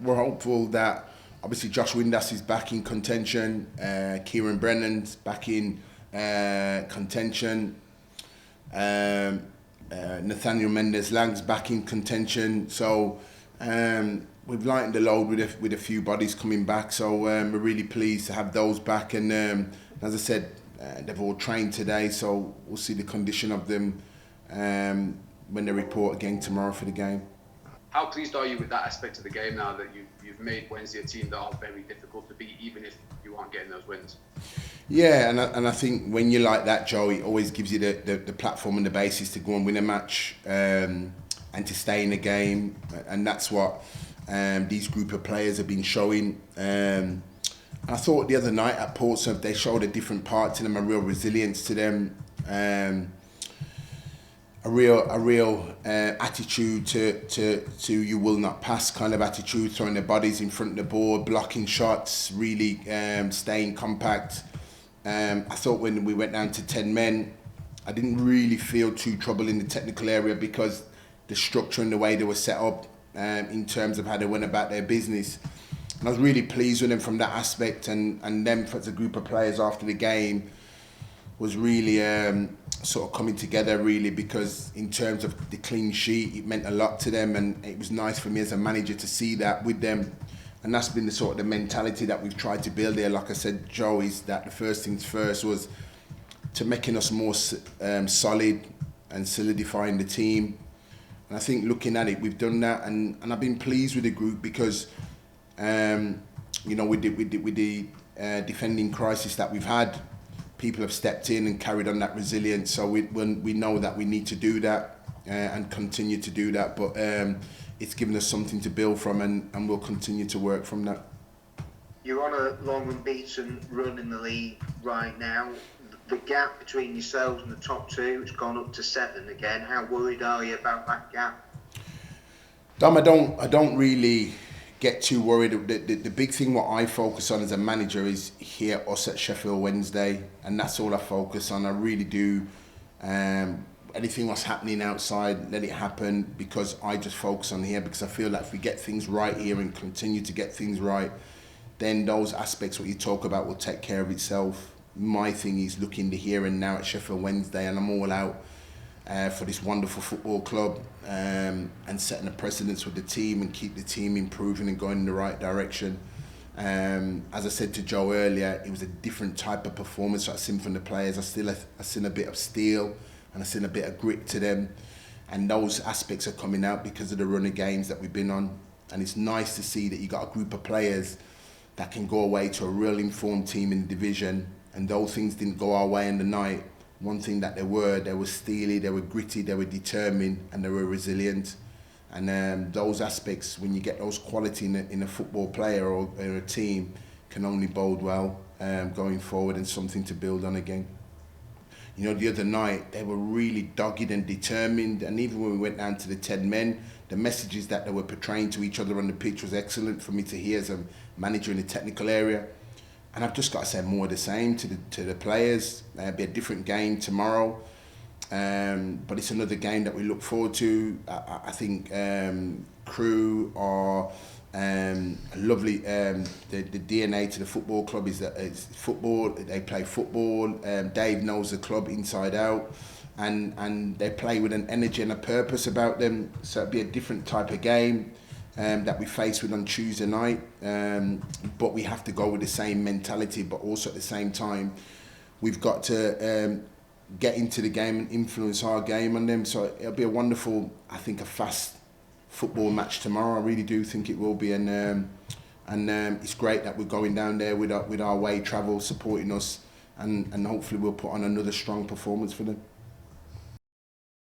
we're hopeful that obviously Josh Windass is back in contention, Kieran Brennan's back in contention, Nathaniel Mendes-Lang's back in contention. So we've lightened the load with a few bodies coming back. So we're really pleased to have those back. And as I said, they've all trained today. So we'll see the condition of them when they report again tomorrow for the game. How pleased are you with that aspect of the game now that you've made Wednesday a team that are very difficult to beat, even if you aren't getting those wins? Yeah, and I think when you're like that, Joe, it always gives you the platform and the basis to go and win a match and to stay in the game. And that's what these group of players have been showing. I thought the other night at Portsmouth, they showed a different part to them, a real resilience to them. A real attitude to you will not pass kind of attitude, throwing their bodies in front of the ball, blocking shots, really staying compact. I thought when we went down to 10 men, I didn't really feel too trouble in the technical area because the structure and the way they were set up in terms of how they went about their business. And I was really pleased with them from that aspect, and them as a group of players after the game was really sort of coming together really, because in terms of the clean sheet, it meant a lot to them, and it was nice for me as a manager to see that with them. And that's been the sort of the mentality that we've tried to build here. Like I said, Joe, is that the first things first was to making us more solid and solidifying the team. And I think looking at it, we've done that, and I've been pleased with the group because you know, with the defending crisis that we've had, people have stepped in and carried on that resilience. So we know that we need to do that and continue to do that. But it's given us something to build from, and we'll continue to work from that. You're on a long unbeaten run in the league right now. The gap between yourselves and the top two has gone up to 7 again. How worried are you about that gap? Dom, I don't really get too worried. The big thing what I focus on as a manager is here us at Sheffield Wednesday, and that's all I focus on. I really do. Anything what's happening outside, let it happen, because I just focus on here, because I feel like if we get things right here and continue to get things right, then those aspects what you talk about will take care of itself. My thing is looking the here and now at Sheffield Wednesday, and I'm all out for this wonderful football club, and setting a precedence with the team and keep the team improving and going in the right direction. As I said to Joe earlier, it was a different type of performance I've seen from the players. I seen a bit of steel and I seen a bit of grit to them, and those aspects are coming out because of the run of games that we've been on. And it's nice to see that you got a group of players that can go away to a real informed team in the division, and those things didn't go our way in the night. One thing that they were steely, they were gritty, they were determined, and they were resilient. And those aspects, when you get those quality in a football player or in a team, can only bode well going forward, and something to build on again. You know, the other night, they were really dogged and determined, and even when we went down to the 10 men, the messages that they were portraying to each other on the pitch was excellent for me to hear as a manager in the technical area. And I've just got to say more of the same to the players. It'll be a different game tomorrow, but it's another game that we look forward to. I think Crew are lovely. The DNA to the football club is that it's football. They play football. Dave knows the club inside out, and they play with an energy and a purpose about them. So it'll be a different type of game that we face with on Tuesday night, but we have to go with the same mentality, but also at the same time we've got to get into the game and influence our game on them. So it'll be a wonderful, I think, a fast football match tomorrow. I really do think it will be, and it's great that we're going down there with our way travel supporting us, and hopefully we'll put on another strong performance for them.